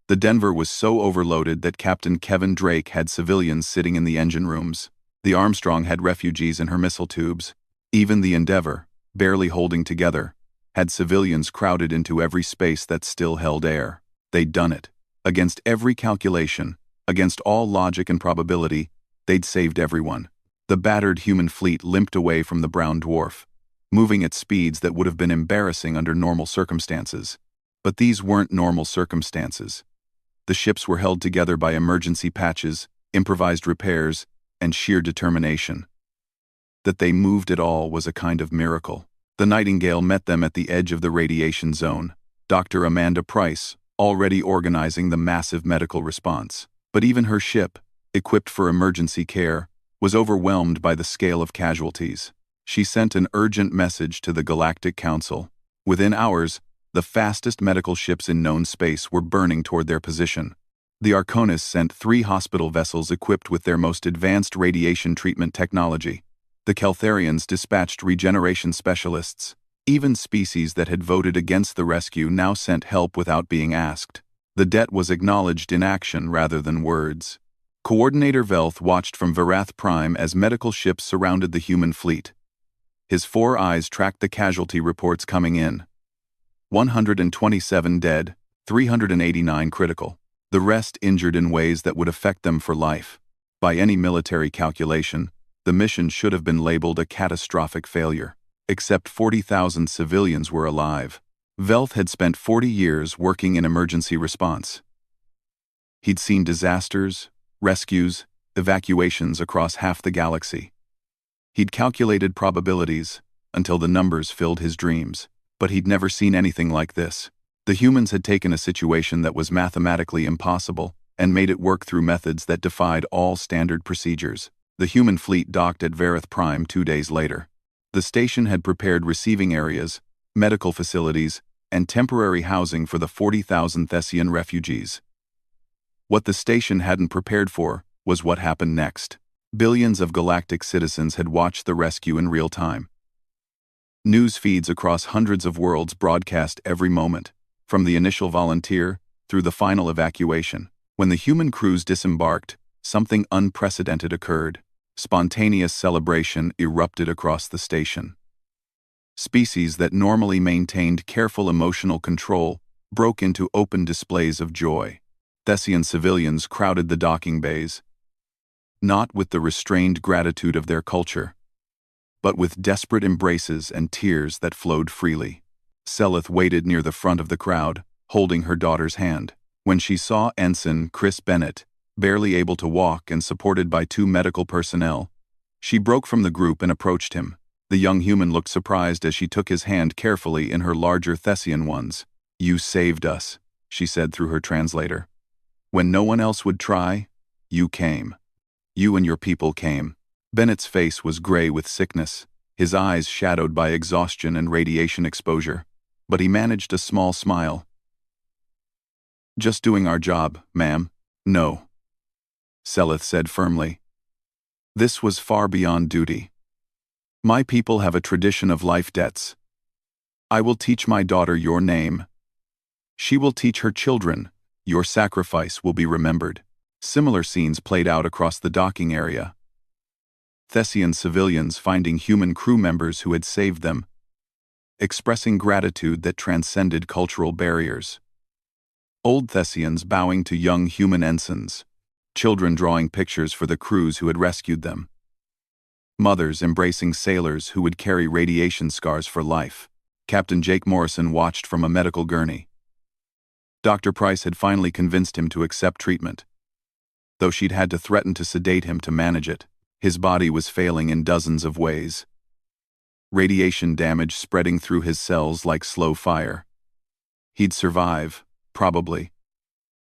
The Denver was so overloaded that Captain Kevin Drake had civilians sitting in the engine rooms. The Armstrong had refugees in her missile tubes. Even the Endeavor, barely holding together, had civilians crowded into every space that still held air. They'd done it. Against every calculation, against all logic and probability, they'd saved everyone. The battered human fleet limped away from the brown dwarf, moving at speeds that would have been embarrassing under normal circumstances. But these weren't normal circumstances. The ships were held together by emergency patches, improvised repairs, and sheer determination. That they moved at all was a kind of miracle. The Nightingale met them at the edge of the radiation zone, Dr. Amanda Price already organizing the massive medical response. But even her ship, equipped for emergency care, was overwhelmed by the scale of casualties. She sent an urgent message to the Galactic Council. Within hours, the fastest medical ships in known space were burning toward their position. The Arconis sent 3 hospital vessels equipped with their most advanced radiation treatment technology. The Keltharians dispatched regeneration specialists. Even species that had voted against the rescue now sent help without being asked. The debt was acknowledged in action rather than words. Coordinator Velth watched from Verath Prime as medical ships surrounded the human fleet. His 4 eyes tracked the casualty reports coming in. 127 dead, 389 critical. the rest injured in ways that would affect them for life. By any military calculation, the mission should have been labeled a catastrophic failure. Except 40,000 civilians were alive. Velth had spent 40 years working in emergency response. He'd seen disasters, rescues, evacuations across half the galaxy. He'd calculated probabilities until the numbers filled his dreams, but he'd never seen anything like this. The humans had taken a situation that was mathematically impossible and made it work through methods that defied all standard procedures. The human fleet docked at Verith Prime 2 days later. The station had prepared receiving areas, medical facilities, and temporary housing for the 40,000 Thessian refugees. What the station hadn't prepared for was what happened next. Billions of galactic citizens had watched the rescue in real time. News feeds across hundreds of worlds broadcast every moment, from the initial volunteer through the final evacuation. When the human crews disembarked, something unprecedented occurred. Spontaneous celebration erupted across the station. Species that normally maintained careful emotional control broke into open displays of joy. Thessian civilians crowded the docking bays, not with the restrained gratitude of their culture, but with desperate embraces and tears that flowed freely. Selith waited near the front of the crowd, holding her daughter's hand. When she saw Ensign Chris Bennett, barely able to walk and supported by 2 medical personnel, she broke from the group and approached him. The young human looked surprised as she took his hand carefully in her larger Thessian ones. "You saved us," she said through her translator. "When no one else would try, you came. You and your people came." Bennett's face was gray with sickness, his eyes shadowed by exhaustion and radiation exposure, but he managed a small smile. "Just doing our job, ma'am." "No," Selith said firmly. "This was far beyond duty. My people have a tradition of life debts. I will teach my daughter your name. She will teach her children. Your sacrifice will be remembered." Similar scenes played out across the docking area. Thessian civilians finding human crew members who had saved them, expressing gratitude that transcended cultural barriers. Old Thessians bowing to young human ensigns, children drawing pictures for the crews who had rescued them. Mothers embracing sailors who would carry radiation scars for life. Captain Jake Morrison watched from a medical gurney. Dr. Price had finally convinced him to accept treatment, though she'd had to threaten to sedate him to manage it. His body was failing in dozens of ways. Radiation damage spreading through his cells like slow fire. He'd survive, probably.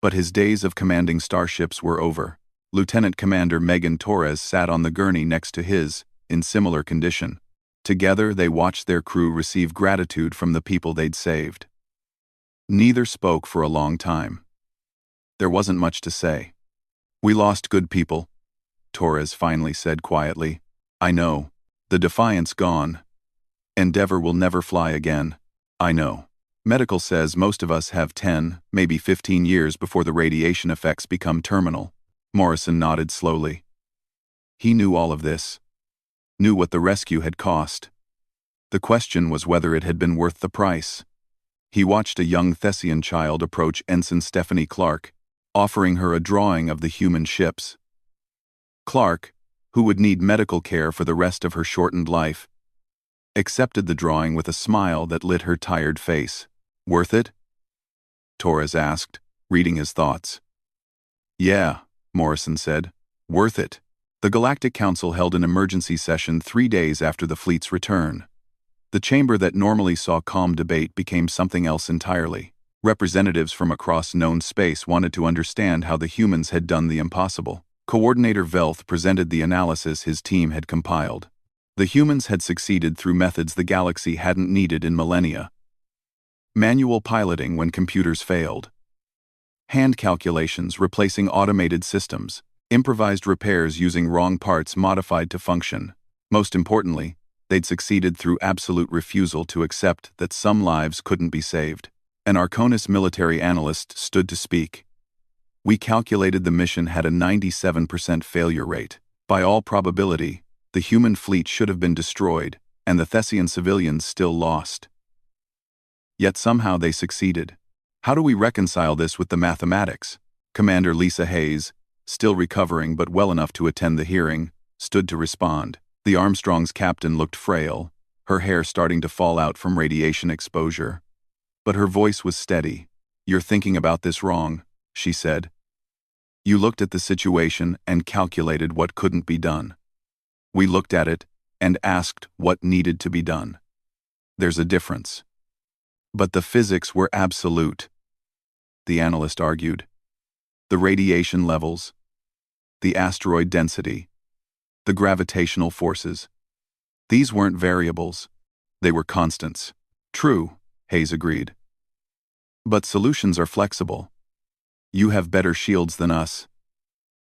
But his days of commanding starships were over. Lieutenant Commander Megan Torres sat on the gurney next to his, in similar condition. Together they watched their crew receive gratitude from the people they'd saved. Neither spoke for a long time. There wasn't much to say. "We lost good people," Torres finally said quietly. "I know. The Defiant's gone. Endeavor will never fly again. I know. Medical says most of us have 10, maybe 15 years before the radiation effects become terminal." Morrison nodded slowly. He knew all of this. Knew what the rescue had cost. The question was whether it had been worth the price. He watched a young Thessian child approach Ensign Stephanie Clark, offering her a drawing of the human ships. Clark, who would need medical care for the rest of her shortened life, accepted the drawing with a smile that lit her tired face. "Worth it?" Torres asked, reading his thoughts. "Yeah," Morrison said. "Worth it." The Galactic Council held an emergency session 3 days after the fleet's return. The chamber that normally saw calm debate became something else entirely. Representatives from across known space wanted to understand how the humans had done the impossible. Coordinator Velth presented the analysis his team had compiled. The humans had succeeded through methods the galaxy hadn't needed in millennia. Manual piloting when computers failed. Hand calculations replacing automated systems. Improvised repairs using wrong parts modified to function. Most importantly, they'd succeeded through absolute refusal to accept that some lives couldn't be saved. An Arconis military analyst stood to speak. "We calculated the mission had a 97% failure rate. By all probability, the human fleet should have been destroyed, and the Thessian civilians still lost. Yet somehow they succeeded. How do we reconcile this with the mathematics?" Commander Lisa Hayes, still recovering but well enough to attend the hearing, stood to respond. The Armstrong's captain looked frail, her hair starting to fall out from radiation exposure. But her voice was steady. "You're thinking about this wrong," she said. "You looked at the situation and calculated what couldn't be done. We looked at it and asked what needed to be done. There's a difference." "But the physics were absolute," the analyst argued. "The radiation levels, the asteroid density, the gravitational forces. These weren't variables. They were constants." "True," Hayes agreed. "But solutions are flexible. You have better shields than us.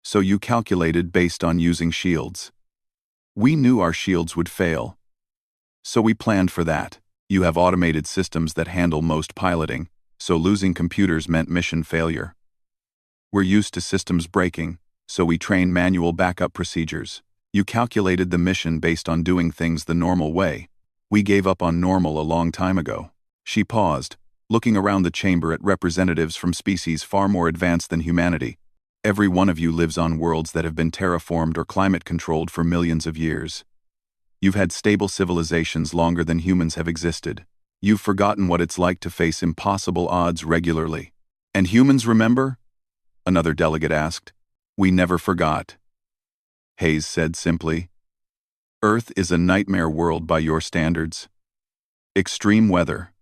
So you calculated based on using shields. We knew our shields would fail. So we planned for that. You have automated systems that handle most piloting, so losing computers meant mission failure. We're used to systems breaking, so we train manual backup procedures. You calculated the mission based on doing things the normal way. We gave up on normal a long time ago." She paused, looking around the chamber at representatives from species far more advanced than humanity. "Every one of you lives on worlds that have been terraformed or climate-controlled for millions of years. You've had stable civilizations longer than humans have existed. You've forgotten what it's like to face impossible odds regularly." "And humans remember?" another delegate asked. "We never forgot," Hayes said simply. "Earth is a nightmare world by your standards. Extreme weather,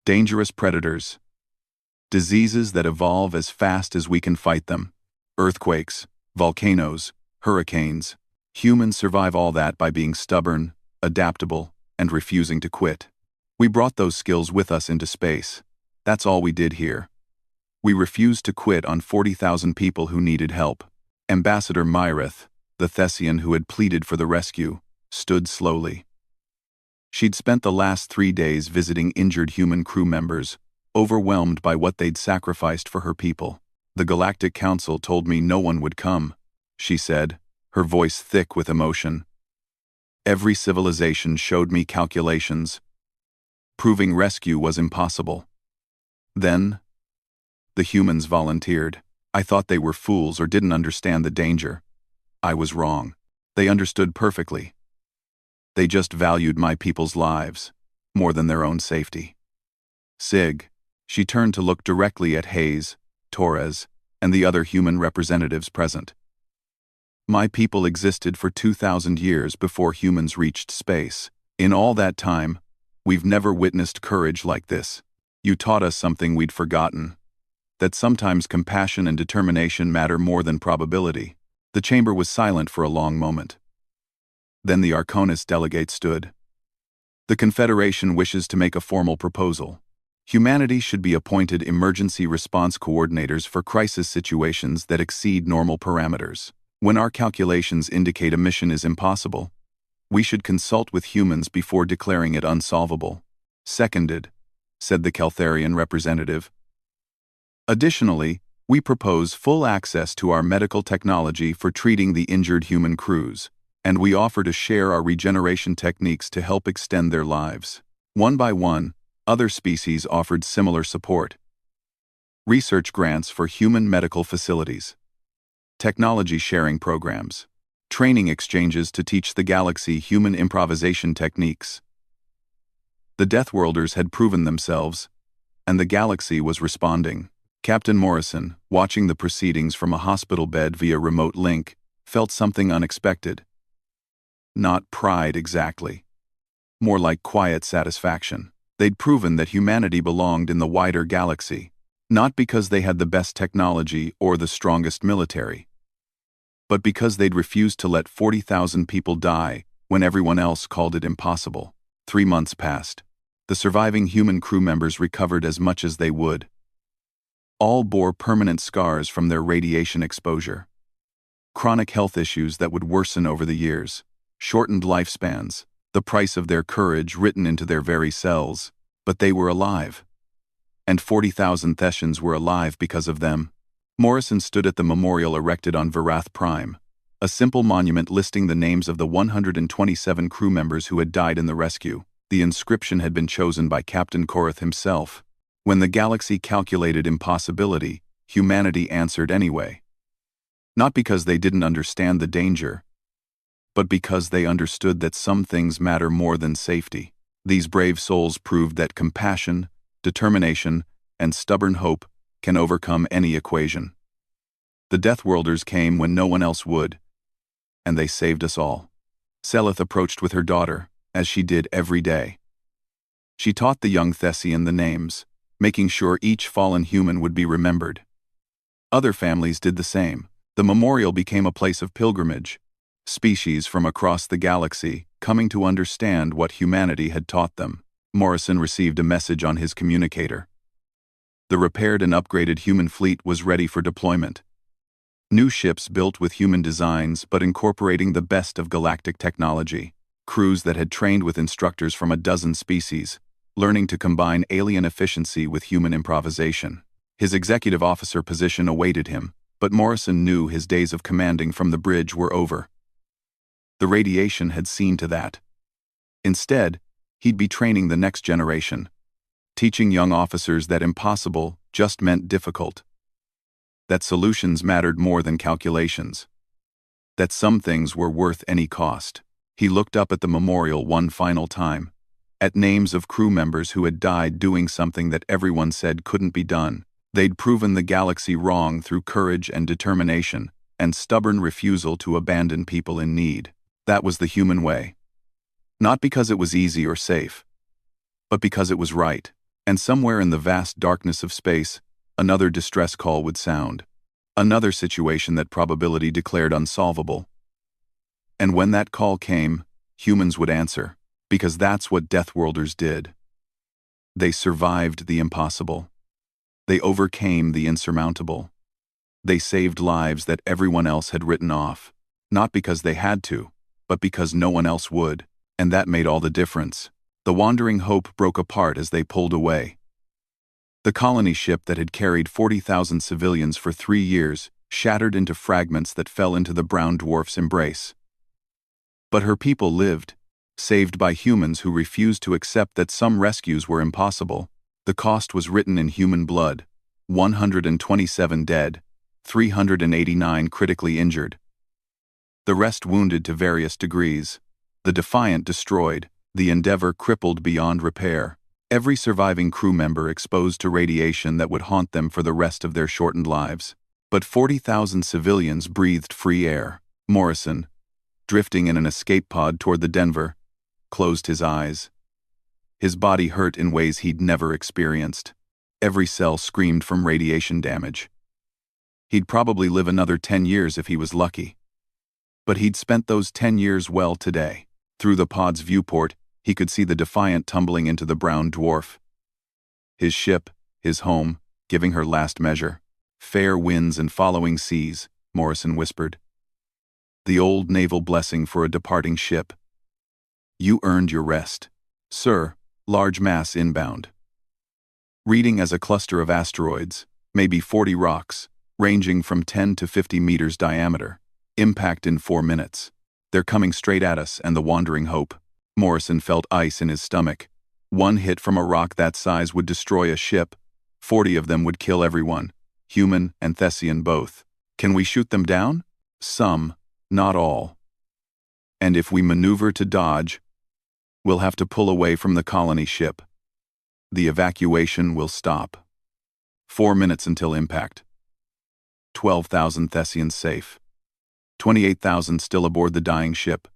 dangerous predators, diseases that evolve as fast as we can fight them, earthquakes, volcanoes, hurricanes. Humans survive all that by being stubborn, adaptable, and refusing to quit. We brought those skills with us into space. That's all we did here. We refused to quit on 40,000 people who needed help." Ambassador Myrith, the Thessian who had pleaded for the rescue, stood slowly. She'd spent the last 3 days visiting injured human crew members, overwhelmed by what they'd sacrificed for her people. "The Galactic Council told me no one would come," she said, her voice thick with emotion. "Every civilization showed me calculations, proving rescue was impossible. Then, the humans volunteered. I thought they were fools or didn't understand the danger. I was wrong. They understood perfectly. They just valued my people's lives, more than their own safety." "Sig," she turned to look directly at Hayes, Torres, and the other human representatives present. "My people existed for 2,000 years before humans reached space. In all that time, we've never witnessed courage like this. You taught us something we'd forgotten, that sometimes compassion and determination matter more than probability." The chamber was silent for a long moment. Then the Arconis delegate stood. "The Confederation wishes to make a formal proposal. Humanity should be appointed emergency response coordinators for crisis situations that exceed normal parameters. When our calculations indicate a mission is impossible, we should consult with humans before declaring it unsolvable." "Seconded," said the Keltharian representative. "Additionally, we propose full access to our medical technology for treating the injured human crews, and we offer to share our regeneration techniques to help extend their lives." One by one, other species offered similar support. Research grants for human medical facilities, technology sharing programs, training exchanges to teach the galaxy human improvisation techniques. The Deathworlders had proven themselves, and the galaxy was responding. Captain Morrison, watching the proceedings from a hospital bed via remote link, felt something unexpected. Not pride exactly. More like quiet satisfaction. They'd proven that humanity belonged in the wider galaxy, not because they had the best technology or the strongest military, but because they'd refused to let 40,000 people die when everyone else called it impossible. 3 months passed. The surviving human crew members recovered as much as they would. All bore permanent scars from their radiation exposure. Chronic health issues that would worsen over the years. Shortened lifespans, the price of their courage written into their very cells. But they were alive. And 40,000 Thessians were alive because of them. Morrison stood at the memorial erected on Verath Prime, a simple monument listing the names of the 127 crew members who had died in the rescue. The inscription had been chosen by Captain Korath himself. When the galaxy calculated impossibility, humanity answered anyway. Not because they didn't understand the danger, but because they understood that some things matter more than safety. These brave souls proved that compassion, determination, and stubborn hope can overcome any equation. The Deathworlders came when no one else would, and they saved us all. Selith approached with her daughter, as she did every day. She taught the young Thessian the names, making sure each fallen human would be remembered. Other families did the same. The memorial became a place of pilgrimage, species from across the galaxy coming to understand what humanity had taught them. Morrison received a message on his communicator. The repaired and upgraded human fleet was ready for deployment. New ships built with human designs but incorporating the best of galactic technology. Crews that had trained with instructors from a dozen species, learning to combine alien efficiency with human improvisation. His executive officer position awaited him, but Morrison knew his days of commanding from the bridge were over. The radiation had seen to that. Instead, he'd be training the next generation, teaching young officers that impossible just meant difficult, that solutions mattered more than calculations, that some things were worth any cost. He looked up at the memorial one final time, at names of crew members who had died doing something that everyone said couldn't be done. They'd proven the galaxy wrong through courage and determination, and stubborn refusal to abandon people in need. That was the human way. Not because it was easy or safe, but because it was right. And somewhere in the vast darkness of space, another distress call would sound. Another situation that probability declared unsolvable. And when that call came, humans would answer, because that's what Deathworlders did. They survived the impossible. They overcame the insurmountable. They saved lives that everyone else had written off, not because they had to, but because no one else would, and that made all the difference. The Wandering Hope broke apart as they pulled away. The colony ship that had carried 40,000 civilians for 3 years shattered into fragments that fell into the brown dwarf's embrace. But her people lived, saved by humans who refused to accept that some rescues were impossible. The cost was written in human blood: 127 dead, 389 critically injured. The rest wounded to various degrees. The Defiant destroyed, the Endeavor crippled beyond repair. Every surviving crew member exposed to radiation that would haunt them for the rest of their shortened lives. But 40,000 civilians breathed free air. Morrison, drifting in an escape pod toward the Denver, closed his eyes. His body hurt in ways he'd never experienced. Every cell screamed from radiation damage. He'd probably live another 10 years if he was lucky. But he'd spent those 10 years well today. Through the pod's viewport, he could see the Defiant tumbling into the brown dwarf. His ship, his home, giving her last measure. Fair winds and following seas, Morrison whispered. The old naval blessing for a departing ship. You earned your rest. Sir, large mass inbound. Reading as a cluster of asteroids, maybe 40 rocks, ranging from 10 to 50 meters diameter. Impact in 4 minutes. They're coming straight at us and the Wandering Hope. Morrison felt ice in his stomach. One hit from a rock that size would destroy a ship. 40 of them would kill everyone, human and Thessian both. Can we shoot them down? Some, not all. And if we maneuver to dodge, we'll have to pull away from the colony ship. The evacuation will stop. 4 minutes until impact. 12,000 Thessians safe. 28,000 still aboard the dying ship.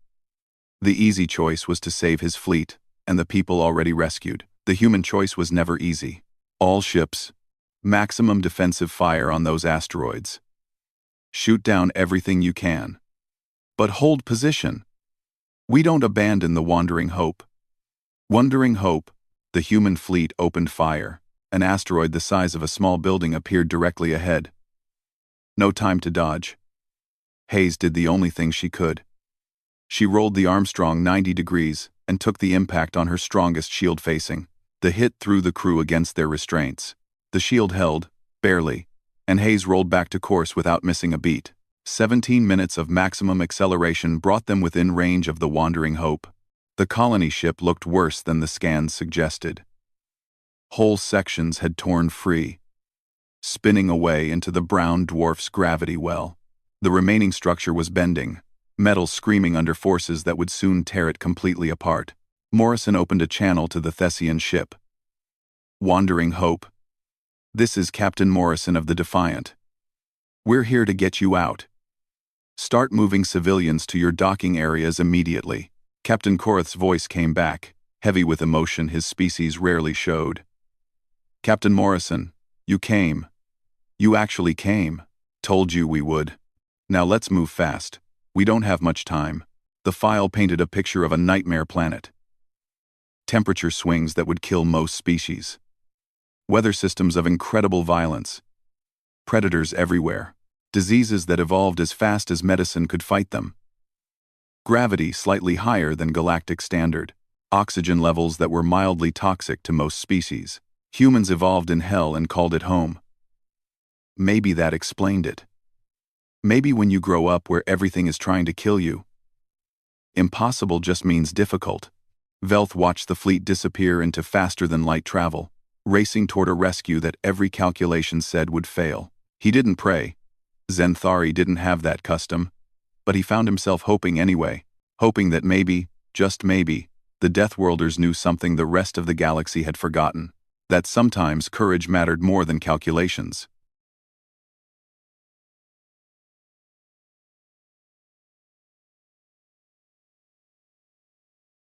The easy choice was to save his fleet and the people already rescued. The human choice was never easy. All ships, maximum defensive fire on those asteroids. Shoot down everything you can. But hold position. We don't abandon the Wandering Hope. Wandering Hope, the human fleet opened fire. An asteroid the size of a small building appeared directly ahead. No time to dodge. Hayes did the only thing she could. She rolled the Armstrong 90 degrees and took the impact on her strongest shield facing. The hit threw the crew against their restraints. The shield held, barely, and Hayes rolled back to course without missing a beat. 17 minutes of maximum acceleration brought them within range of the Wandering Hope. The colony ship looked worse than the scans suggested. Whole sections had torn free. spinning away into the brown dwarf's gravity well. The remaining structure was bending, metal screaming under forces that would soon tear it completely apart. Morrison opened a channel to the Thessian ship. Wandering Hope. This is Captain Morrison of the Defiant. We're here to get you out. Start moving civilians to your docking areas immediately. Captain Korath's voice came back, heavy with emotion his species rarely showed. Captain Morrison, you came. You actually came. Told you we would. Now let's move fast. We don't have much time. The file painted a picture of a nightmare planet. Temperature swings that would kill most species. Weather systems of incredible violence. Predators everywhere. Diseases that evolved as fast as medicine could fight them. Gravity slightly higher than galactic standard. Oxygen levels that were mildly toxic to most species. Humans evolved in hell and called it home. Maybe that explained it. Maybe when you grow up where everything is trying to kill you. Impossible just means difficult. Velth watched the fleet disappear into faster-than-light travel, racing toward a rescue that every calculation said would fail. He didn't pray. Zenthari didn't have that custom. But he found himself hoping anyway, hoping that maybe, just maybe, the Deathworlders knew something the rest of the galaxy had forgotten. That sometimes courage mattered more than calculations.